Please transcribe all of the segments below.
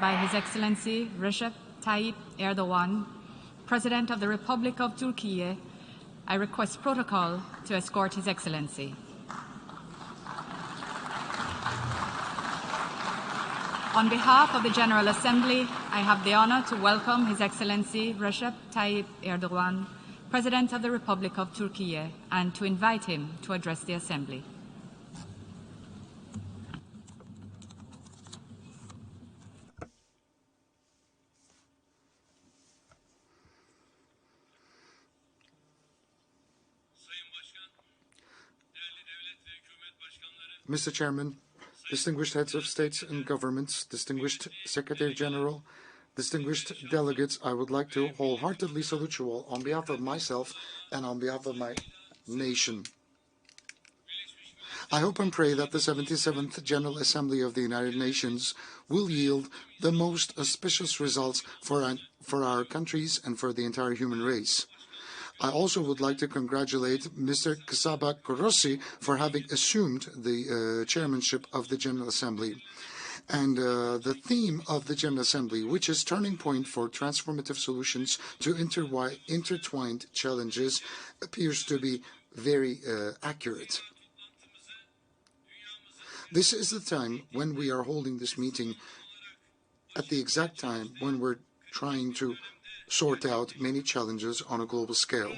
by His Excellency Recep Tayyip Erdogan, President of the Republic of Turkey, I request protocol to escort His Excellency. On behalf of the General Assembly, I have the honor to welcome His Excellency Recep Tayyip Erdogan, President of the Republic of Turkey, and to invite him to address the Assembly. Mr. Chairman, distinguished heads of states and governments, distinguished Secretary General, distinguished delegates, I would like to wholeheartedly salute you all on behalf of myself and on behalf of my nation. I hope and pray that the 77th General Assembly of the United Nations will yield the most auspicious results for our countries and for the entire human race. I also would like to congratulate Mr. Kasaba Korossi for having assumed the chairmanship of the General Assembly. And the theme of the General Assembly, which is turning point for transformative solutions to intertwined challenges, appears to be very accurate. This is the time when we are holding this meeting at the exact time when we're trying to sort out many challenges on a global scale.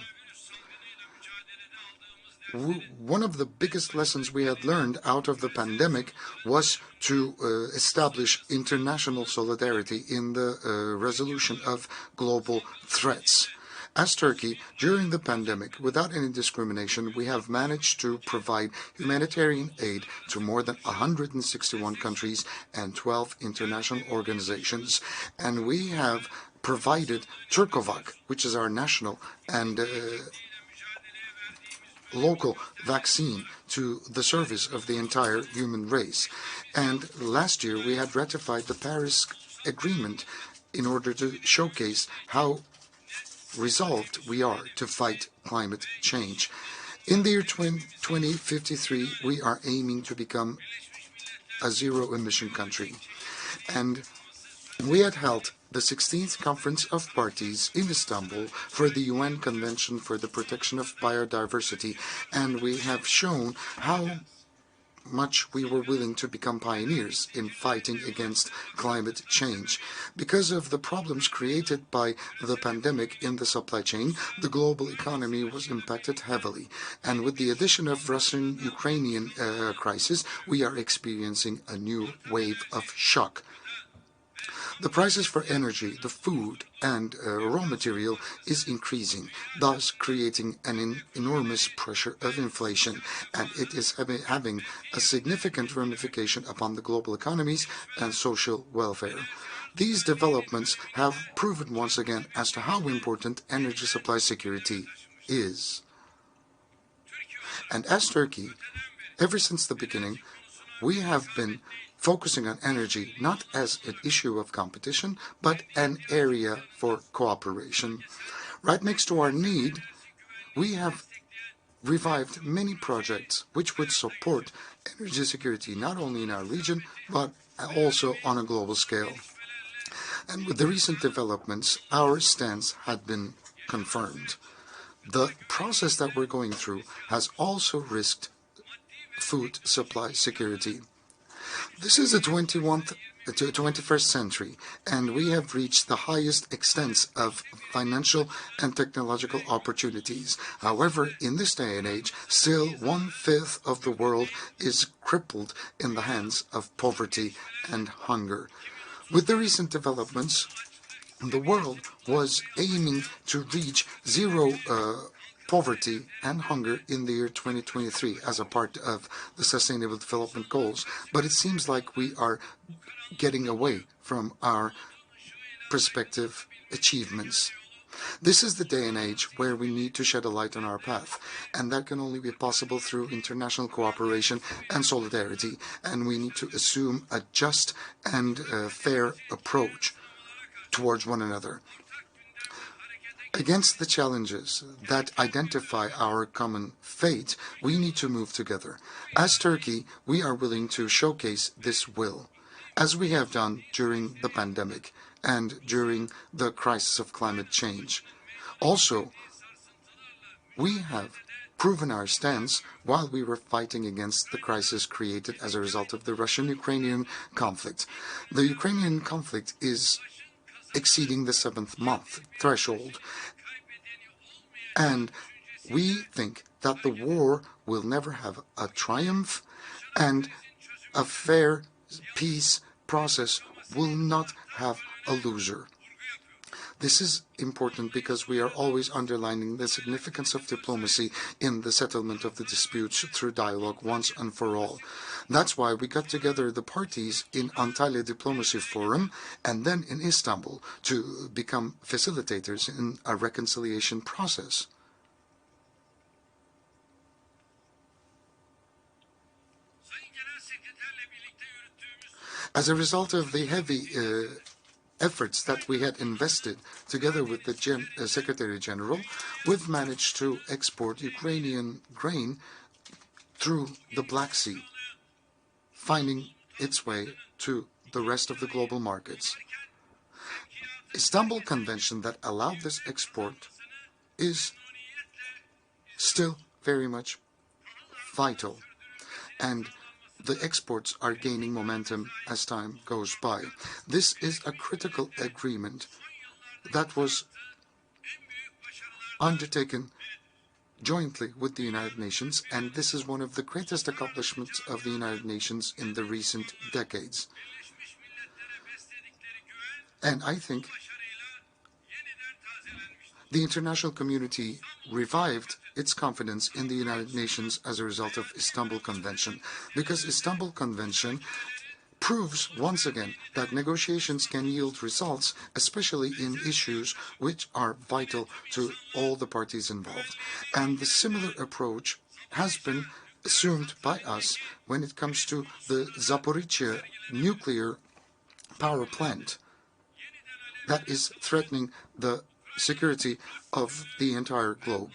One of the biggest lessons we had learned out of the pandemic was to establish international solidarity in the resolution of global threats. As Turkey, during the pandemic, without any discrimination, we have managed to provide humanitarian aid to more than 161 countries and 12 international organizations, and we have provided Turcovac, which is our national and local vaccine, to the service of the entire human race. And last year we had ratified the Paris Agreement in order to showcase how resolved we are to fight climate change. In the year 2053, we are aiming to become a zero-emission country. And we had held the 16th Conference of Parties in Istanbul for the UN Convention for the Protection of Biodiversity, and we have shown how much we were willing to become pioneers in fighting against climate change. Because of the problems created by the pandemic in the supply chain, the global economy was impacted heavily. And with the addition of Russian-Ukrainian crisis, we are experiencing a new wave of shock. The prices for energy, the food, and raw material is increasing, thus creating an enormous pressure of inflation, and it is having a significant ramification upon the global economies and social welfare. These developments have proven once again as to how important energy supply security is. And as Turkey, ever since the beginning, we have been focusing on energy not as an issue of competition, but an area for cooperation. Right next to our need, we have revived many projects which would support energy security not only in our region, but also on a global scale. And with the recent developments, our stance had been confirmed. The process that we're going through has also risked food supply security. This is the 21st century, and we have reached the highest extents of financial and technological opportunities. However, in this day and age, still 1/5 of the world is crippled in the hands of poverty and hunger. With the recent developments, the world was aiming to reach zero poverty and hunger in the year 2023 as a part of the Sustainable Development Goals. But it seems like we are getting away from our prospective achievements. This is the day and age where we need to shed a light on our path, and that can only be possible through international cooperation and solidarity, and we need to assume a just and fair approach towards one another. Against the challenges that identify our common fate, we need to move together. As Turkey, we are willing to showcase this will. as we have done during the pandemic and during the crisis of climate change. Also, we have proven our stance while we were fighting against the crisis created as a result of the Russian-Ukrainian conflict. The Ukrainian conflict is exceeding the 7th month threshold, and we think that the war will never have a triumph, and a fair peace process will not have a loser. This is important because we are always underlining the significance of diplomacy in the settlement of the disputes through dialogue once and for all. That's why we got together the parties in Antalya Diplomacy Forum and then in Istanbul to become facilitators in a reconciliation process. As a result of the heavy efforts that we had invested together with the Secretary General, we've managed to export Ukrainian grain through the Black Sea, finding its way to the rest of the global markets. Istanbul Convention that allowed this export is still very much vital, and the exports are gaining momentum as time goes by. This is a critical agreement that was undertaken jointly with the United Nations, and this is one of the greatest accomplishments of the United Nations in the recent decades. And I think the international community revived its confidence in the United Nations as a result of Istanbul Convention, because Istanbul Convention proves once again that negotiations can yield results, especially in issues which are vital to all the parties involved. And the similar approach has been assumed by us when it comes to the Zaporizhzhia nuclear power plant that is threatening the security of the entire globe.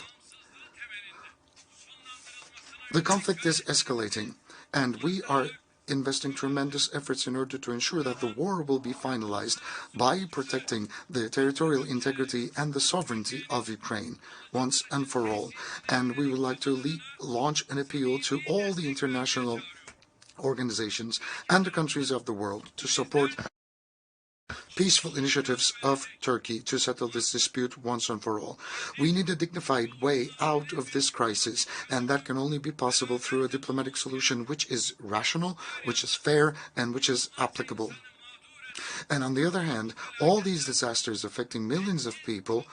The conflict is escalating, and we are investing tremendous efforts in order to ensure that the war will be finalized by protecting the territorial integrity and the sovereignty of Ukraine once and for all. And we would like to launch an appeal to all the international organizations and the countries of the world to support peaceful initiatives of Turkey to settle this dispute once and for all. We need a dignified way out of this crisis, and that can only be possible through a diplomatic solution which is rational, which is fair, and which is applicable. And on the other hand, all these disasters affecting millions of people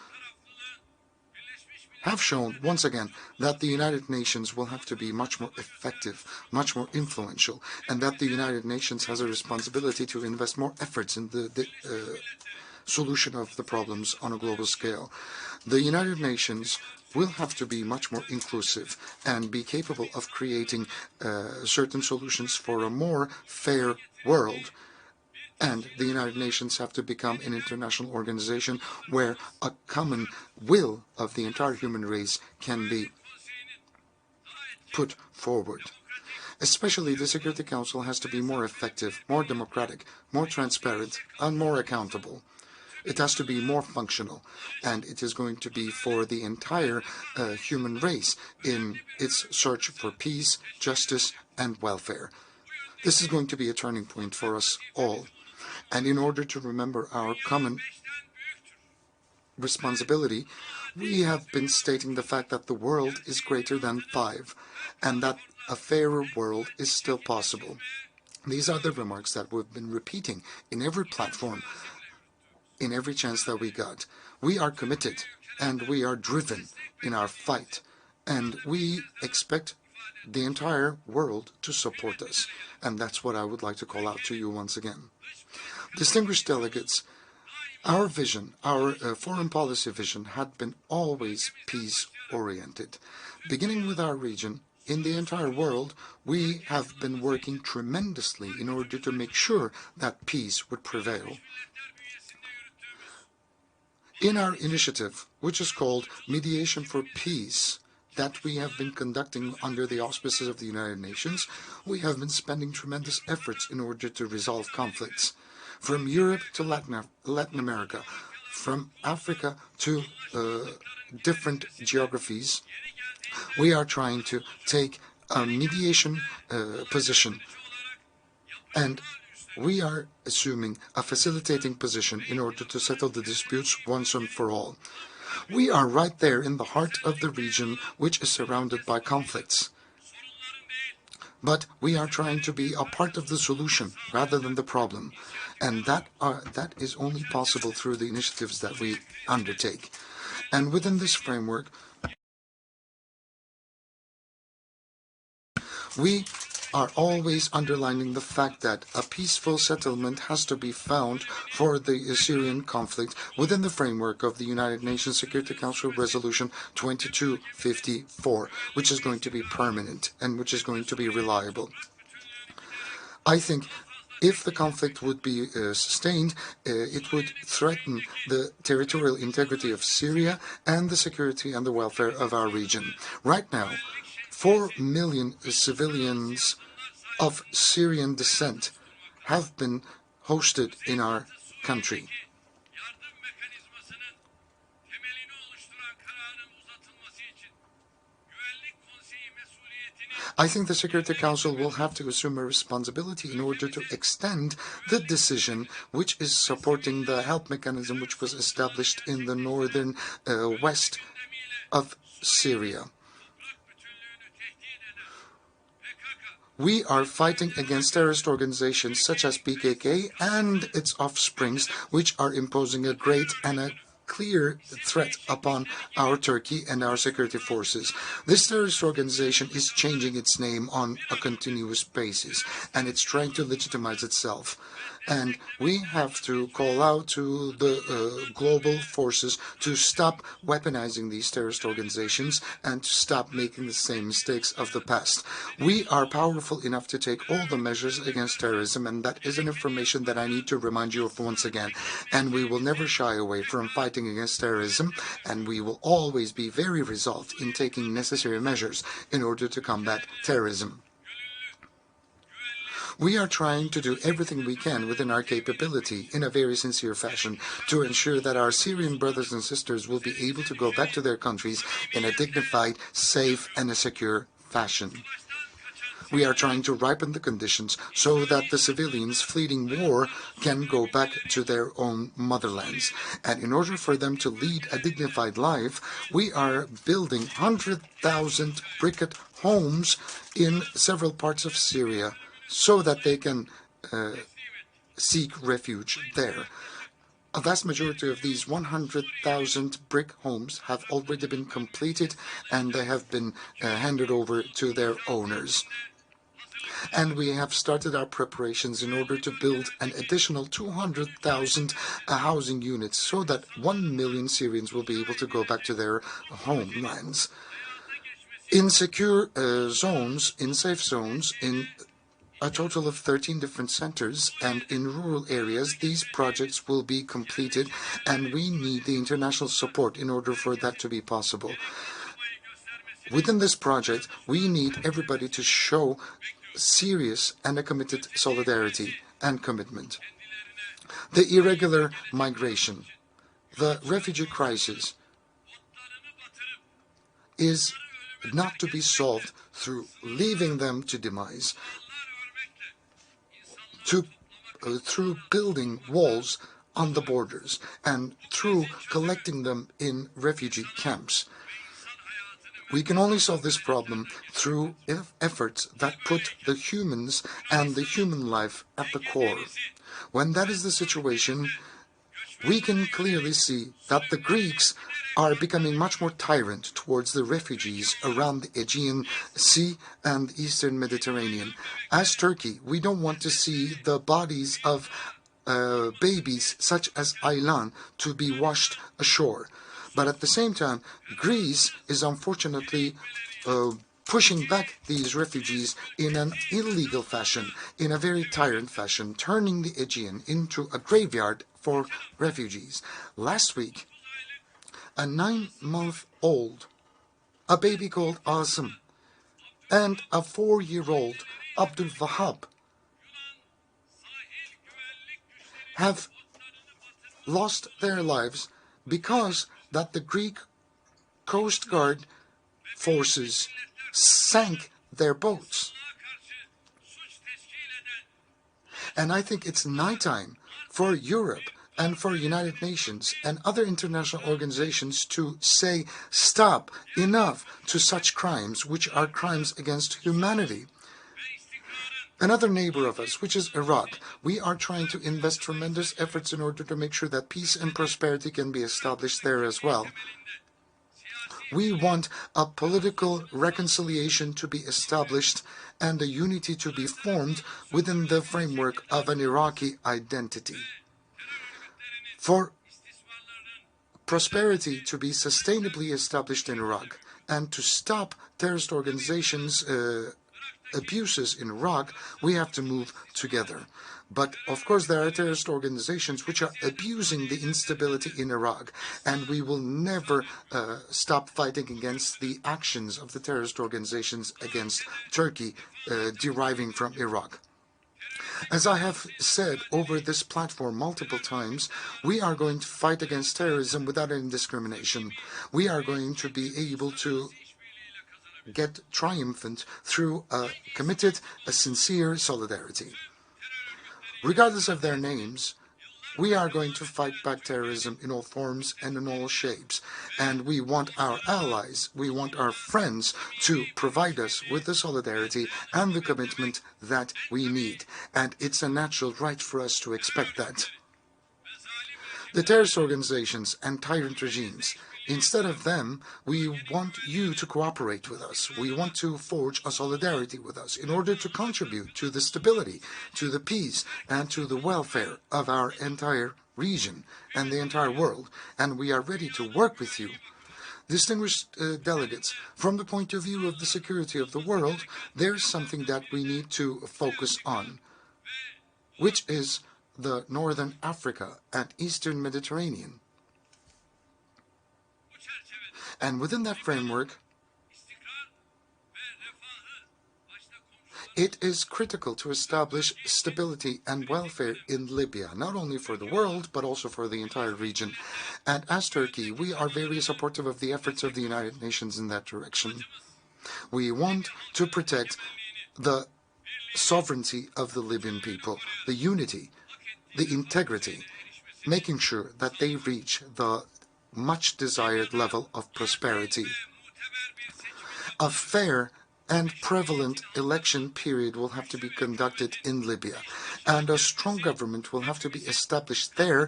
have shown once again that the United Nations will have to be much more effective, much more influential, and that the United Nations has a responsibility to invest more efforts in the solution of the problems on a global scale. The United Nations will have to be much more inclusive and be capable of creating certain solutions for a more fair world. And the United Nations have to become an international organization where a common will of the entire human race can be put forward. Especially the Security Council has to be more effective, more democratic, more transparent, and more accountable. It has to be more functional, and it is going to be for the entire human race in its search for peace, justice, and welfare. This is going to be a turning point for us all. And in order to remember our common responsibility, we have been stating the fact that the world is greater than 5, and that a fairer world is still possible. These are the remarks that we've been repeating in every platform, in every chance that we got. We are committed, and we are driven in our fight, and we expect the entire world to support us. And that's what I would like to call out to you once again. Distinguished delegates, our vision, our foreign policy vision had been always peace-oriented. Beginning with our region, in the entire world, we have been working tremendously in order to make sure that peace would prevail. In our initiative, which is called Mediation for Peace, that we have been conducting under the auspices of the United Nations, we have been spending tremendous efforts in order to resolve conflicts. From Europe to Latin America, from Africa to different geographies, we are trying to take a mediation position, and we are assuming a facilitating position in order to settle the disputes once and for all. We are right there in the heart of the region, which is surrounded by conflicts. But we are trying to be a part of the solution rather than the problem. And that is only possible through the initiatives that we undertake. And within this framework, we are always underlining the fact that a peaceful settlement has to be found for the Syrian conflict within the framework of the United Nations Security Council Resolution 2254, which is going to be permanent and which is going to be reliable. I think if the conflict would be sustained, it would threaten the territorial integrity of Syria and the security and the welfare of our region. Right now, 4 million civilians of Syrian descent have been hosted in our country. I think the Security Council will have to assume a responsibility in order to extend the decision which is supporting the help mechanism which was established in the northern west of Syria. We are fighting against terrorist organizations such as PKK and its offsprings, which are imposing a great and a clear threat upon our Turkey and our security forces. This terrorist organization is changing its name on a continuous basis, and it's trying to legitimize itself. And we have to call out to the global forces to stop weaponizing these terrorist organizations and to stop making the same mistakes of the past. We are powerful enough to take all the measures against terrorism, and that is an information that I need to remind you of once again. And we will never shy away from fighting against terrorism, and we will always be very resolved in taking necessary measures in order to combat terrorism. We are trying to do everything we can within our capability in a very sincere fashion to ensure that our Syrian brothers and sisters will be able to go back to their countries in a dignified, safe, and a secure fashion. We are trying to ripen the conditions so that the civilians fleeing war can go back to their own motherlands. And in order for them to lead a dignified life, we are building 100,000 briquette homes in several parts of Syria, so that they can seek refuge there. A vast majority of these 100,000 brick homes have already been completed, and they have been handed over to their owners. And we have started our preparations in order to build an additional 200,000 housing units so that 1 million Syrians will be able to go back to their homelands. In secure zones, in safe zones, in a total of 13 different centers, and in rural areas, these projects will be completed, and we need the international support in order for that to be possible. Within this project, we need everybody to show serious and a committed solidarity and commitment. The irregular migration, the refugee crisis, is not to be solved through leaving them to demise, through building walls on the borders, and through collecting them in refugee camps. We can only solve this problem through efforts that put the humans and the human life at the core. When that is the situation, we can clearly see that the Greeks are becoming much more tyrant towards the refugees around the Aegean Sea and the Eastern Mediterranean. As Turkey, we don't want to see the bodies of babies such as Aylan to be washed ashore. But at the same time, Greece is unfortunately pushing back these refugees in an illegal fashion, in a very tyrant fashion, turning the Aegean into a graveyard for refugees. Last week, a 9-month-old a baby called Asım, and a 4-year-old Abdul Wahab have lost their lives because that the Greek Coast Guard forces sank their boats. And I think it's nighttime for Europe and for United Nations and other international organizations to say stop, enough to such crimes, which are crimes against humanity. Another neighbor of us, which is Iraq, we are trying to invest tremendous efforts in order to make sure that peace and prosperity can be established there as well. We want a political reconciliation to be established and a unity to be formed within the framework of an Iraqi identity. For prosperity to be sustainably established in Iraq and to stop terrorist organizations' abuses in Iraq, we have to move together. But, of course, there are terrorist organizations which are abusing the instability in Iraq, and we will never stop fighting against the actions of the terrorist organizations against Turkey deriving from Iraq. As I have said over this platform multiple times, we are going to fight against terrorism without any discrimination. We are going to be able to get triumphant through a committed, a sincere solidarity. Regardless of their names, we are going to fight back terrorism in all forms and in all shapes. And we want our allies, we want our friends to provide us with the solidarity and the commitment that we need. And it's a natural right for us to expect that. The terrorist organizations and tyrant regimes, instead of them, we want you to cooperate with us. We want to forge a solidarity with us in order to contribute to the stability, to the peace, and to the welfare of our entire region and the entire world. And we are ready to work with you. Distinguished delegates, from the point of view of the security of the world, there's something that we need to focus on, which is the Northern Africa and Eastern Mediterranean. And within that framework, it is critical to establish stability and welfare in Libya, not only for the world, but also for the entire region. And as Turkey, we are very supportive of the efforts of the United Nations in that direction. We want to protect the sovereignty of the Libyan people, the unity, the integrity, making sure that they reach the much desired level of prosperity. A fair and prevalent election period will have to be conducted in Libya, and a strong government will have to be established there,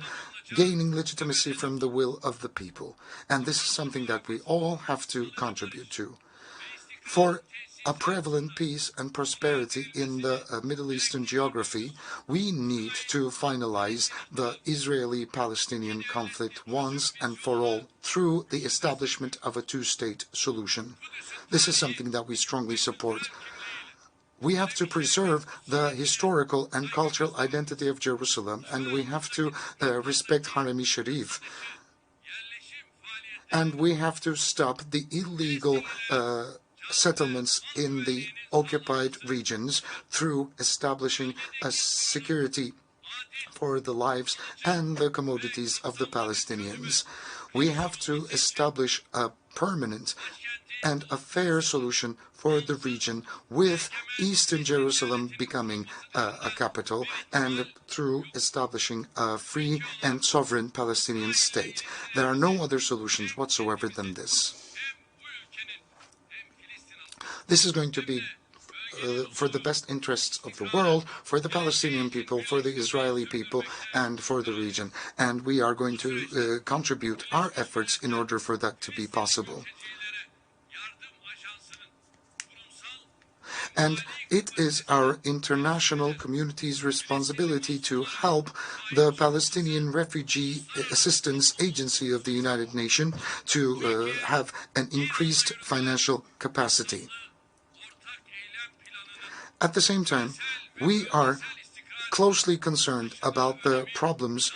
gaining legitimacy from the will of the people. And this is something that we all have to contribute to. For a prevalent peace and prosperity in the Middle Eastern geography, we need to finalize the Israeli-Palestinian conflict once and for all through the establishment of a two-state solution. This is something that we strongly support. We have to preserve the historical and cultural identity of Jerusalem, and we have to respect Harem-i Sharif. And we have to stop the illegal settlements in the occupied regions through establishing a security for the lives and the commodities of the Palestinians. We have to establish a permanent and a fair solution for the region, with Eastern Jerusalem becoming a capital, and through establishing a free and sovereign Palestinian state. There are no other solutions whatsoever than this. This is going to be for the best interests of the world, for the Palestinian people, for the Israeli people, and for the region. And we are going to contribute our efforts in order for that to be possible. And it is our international community's responsibility to help the Palestinian Refugee Assistance Agency of the United Nations to have an increased financial capacity. At the same time, we are closely concerned about the problems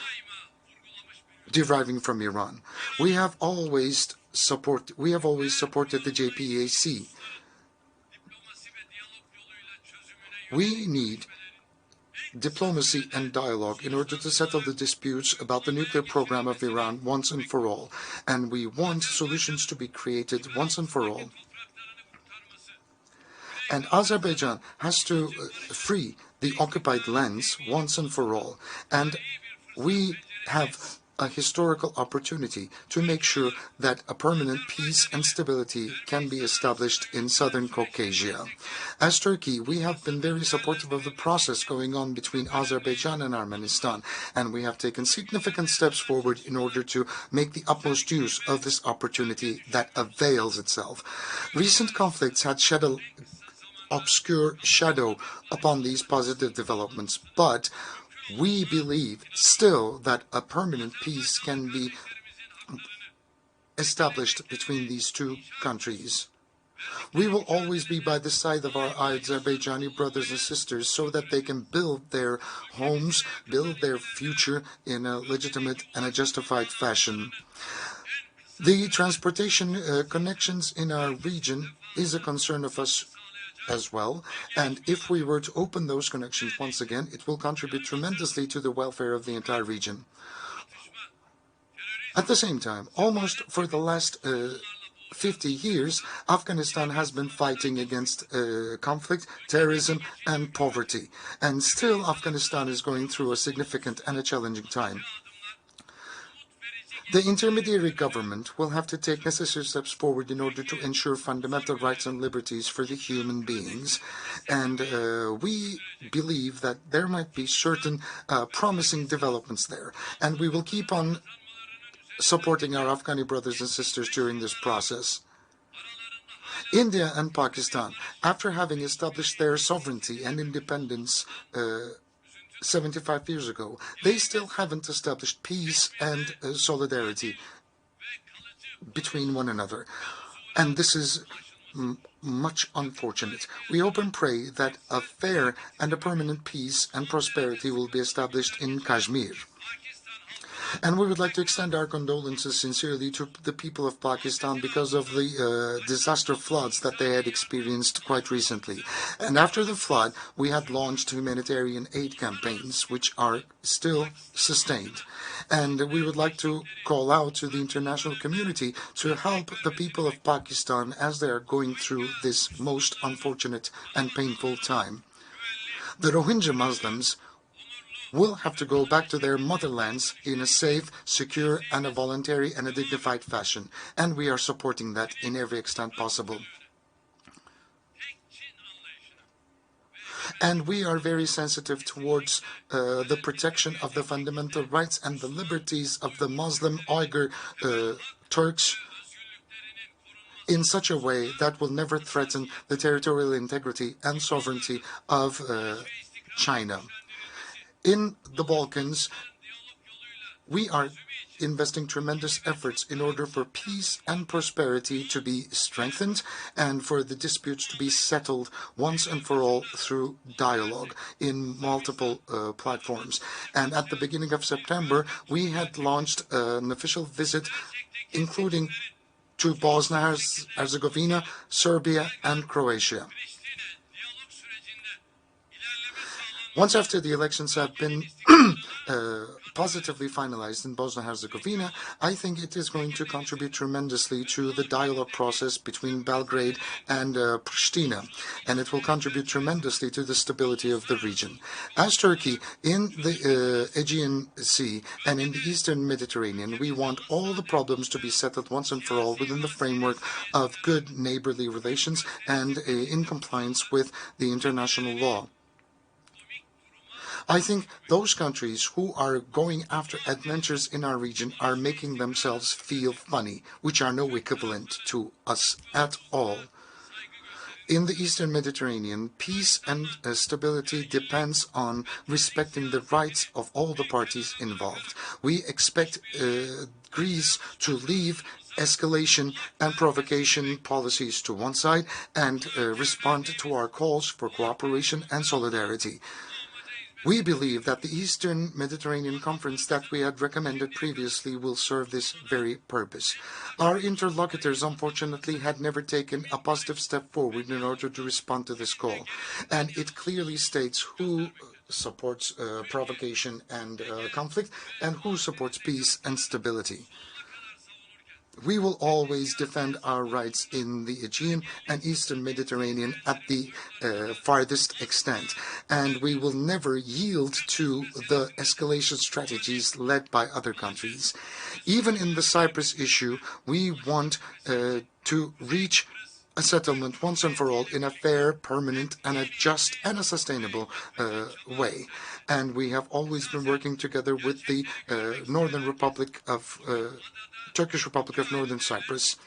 deriving from Iran. We have always supported the JPAC. We need diplomacy and dialogue in order to settle the disputes about the nuclear program of Iran once and for all. And we want solutions to be created once and for all. And Azerbaijan has to free the occupied lands once and for all. And we have a historical opportunity to make sure that a permanent peace and stability can be established in southern Caucasia. As Turkey, we have been very supportive of the process going on between Azerbaijan and Armenian, and we have taken significant steps forward in order to make the utmost use of this opportunity that avails itself. Recent conflicts had shed an obscure shadow upon these positive developments, but we believe still that a permanent peace can be established between these two countries. We will always be by the side of our Azerbaijani brothers and sisters so that they can build their homes, build their future in a legitimate and a justified fashion. The transportation connections in our region is a concern of us as well, and if we were to open those connections once again, it will contribute tremendously to the welfare of the entire region. At the same time, almost for the last 50 years, Afghanistan has been fighting against conflict, terrorism, and poverty, and still Afghanistan is going through a significant and a challenging time. The intermediary government will have to take necessary steps forward in order to ensure fundamental rights and liberties for the human beings. And we believe that there might be certain promising developments there. And we will keep on supporting our Afghani brothers and sisters during this process. India and Pakistan, after having established their sovereignty and independence 75 years ago, they still haven't established peace and solidarity between one another. And this is much unfortunate. We hope and pray that a fair and a permanent peace and prosperity will be established in Kashmir. And we would like to extend our condolences sincerely to the people of Pakistan because of the disaster floods that they had experienced quite recently. And after the flood, we had launched humanitarian aid campaigns, which are still sustained. And we would like to call out to the international community to help the people of Pakistan as they are going through this most unfortunate and painful time. The Rohingya Muslims will have to go back to their motherlands in a safe, secure, and a voluntary and a dignified fashion, and we are supporting that in every extent possible. And we are very sensitive towards the protection of the fundamental rights and the liberties of the Muslim Uyghur Turks in such a way that will never threaten the territorial integrity and sovereignty of China. In the Balkans, we are investing tremendous efforts in order for peace and prosperity to be strengthened and for the disputes to be settled once and for all through dialogue in multiple platforms. And at the beginning of September, we had launched an official visit, including to Bosnia-Herzegovina, Serbia, and Croatia. Once after the elections have been positively finalized in Bosnia-Herzegovina, I think it is going to contribute tremendously to the dialogue process between Belgrade and Pristina, and it will contribute tremendously to the stability of the region. As Turkey, in the Aegean Sea and in the Eastern Mediterranean, we want all the problems to be settled once and for all within the framework of good neighborly relations and in compliance with the international law. I think those countries who are going after adventures in our region are making themselves feel funny, which are no equivalent to us at all. In the Eastern Mediterranean, peace and stability depends on respecting the rights of all the parties involved. We expect Greece to leave escalation and provocation policies to one side and respond to our calls for cooperation and solidarity. We believe that the Eastern Mediterranean Conference that we had recommended previously will serve this very purpose. Our interlocutors, unfortunately, had never taken a positive step forward in order to respond to this call, and it clearly states who supports provocation and conflict and who supports peace and stability. We will always defend our rights in the Aegean and Eastern Mediterranean at the farthest extent, and we will never yield to the escalation strategies led by other countries. Even in the Cyprus issue, we want to reach a settlement once and for all in a fair, permanent, and a just and a sustainable way. And we have always been working together with the Turkish Republic of Northern Cyprus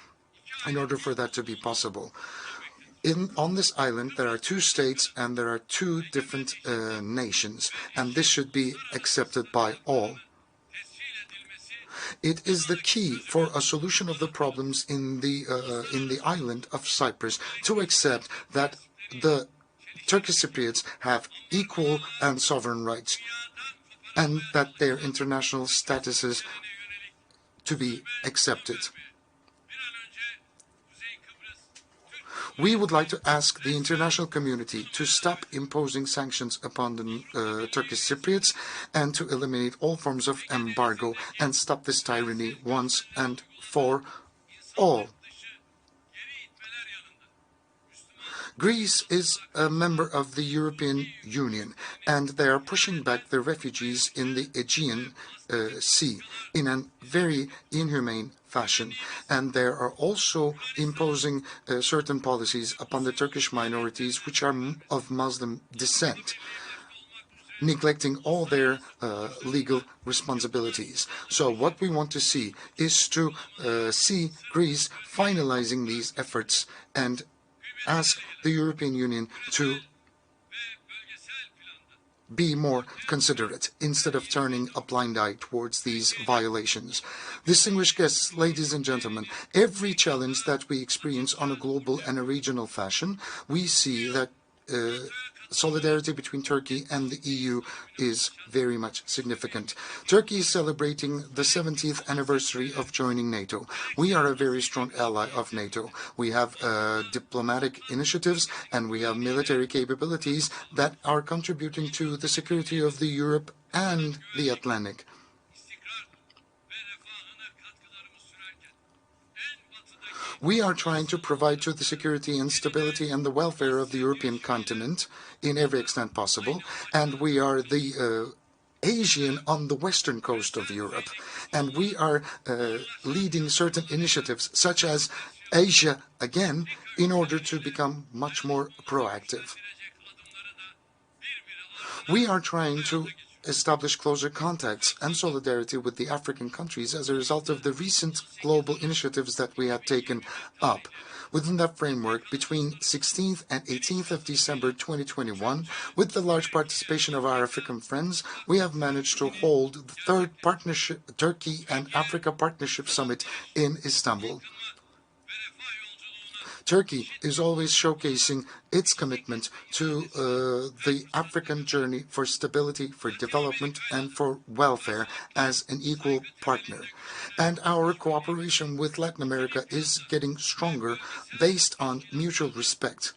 in order for that to be possible. On this island, there are two states and there are two different nations, and this should be accepted by all. It is the key for a solution of the problems in the island of Cyprus to accept that the Turkish Cypriots have equal and sovereign rights, and that their international statuses to be accepted. We would like to ask the international community to stop imposing sanctions upon the Turkish Cypriots and to eliminate all forms of embargo and stop this tyranny once and for all. Greece is a member of the European Union, and they are pushing back the refugees in the Aegean Sea in a very inhumane fashion. And they are also imposing certain policies upon the Turkish minorities which are of Muslim descent, neglecting all their legal responsibilities. So what we want to see is to see Greece finalizing these efforts and ask the European Union to be more considerate instead of turning a blind eye towards these violations. Distinguished guests, ladies and gentlemen, every challenge that we experience on a global and a regional fashion, we see that solidarity between Turkey and the EU is very much significant. Turkey is celebrating the 70th anniversary of joining NATO. We are a very strong ally of NATO. We have diplomatic initiatives and we have military capabilities that are contributing to the security of the Europe and the Atlantic. We are trying to provide to the security and stability and the welfare of the European continent in every extent possible, and we are the Asian on the western coast of Europe, and we are leading certain initiatives such as Asia Again in order to become much more proactive. We are trying to establish closer contacts and solidarity with the African countries as a result of the recent global initiatives that we have taken up. Within that framework, between 16th and 18th of December 2021, with the large participation of our African friends, we have managed to hold the third Turkey and Africa Partnership Summit in Istanbul. Turkey is always showcasing its commitment to the African journey for stability, for development, and for welfare as an equal partner. And our cooperation with Latin America is getting stronger based on mutual respect.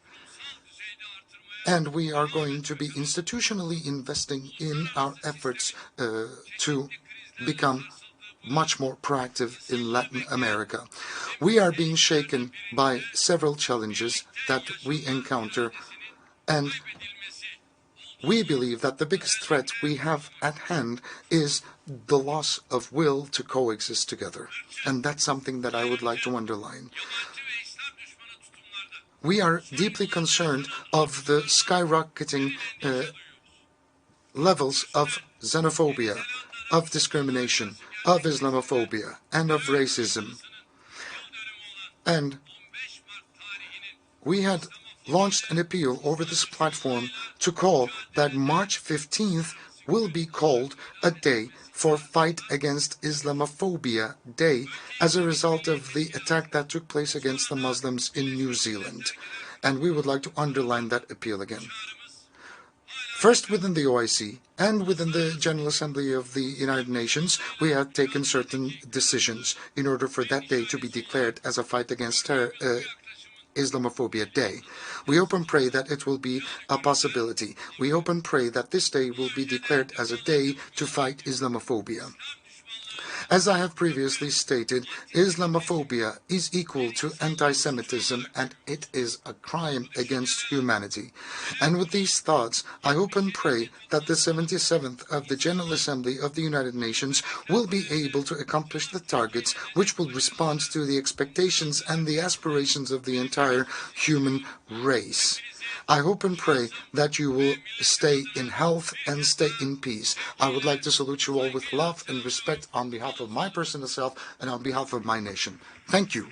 And we are going to be institutionally investing in our efforts to become much more proactive in Latin America. We are being shaken by several challenges that we encounter, and we believe that the biggest threat we have at hand is the loss of will to coexist together. And that's something that I would like to underline. We are deeply concerned of the skyrocketing levels of xenophobia, of discrimination, of Islamophobia, and of racism. And we had launched an appeal over this platform to call that March 15th will be called a day for Fight Against Islamophobia Day as a result of the attack that took place against the Muslims in New Zealand. And we would like to underline that appeal again. First, within the OIC and within the General Assembly of the United Nations, we have taken certain decisions in order for that day to be declared as a fight against Islamophobia Day. We hope and pray that it will be a possibility. We hope and pray that this day will be declared as a day to fight Islamophobia. As I have previously stated, Islamophobia is equal to anti-Semitism, and it is a crime against humanity. And with these thoughts, I hope and pray that the 77th of the General Assembly of the United Nations will be able to accomplish the targets which will respond to the expectations and the aspirations of the entire human race. I hope and pray that you will stay in health and stay in peace. I would like to salute you all with love and respect on behalf of my personal self and on behalf of my nation. Thank you.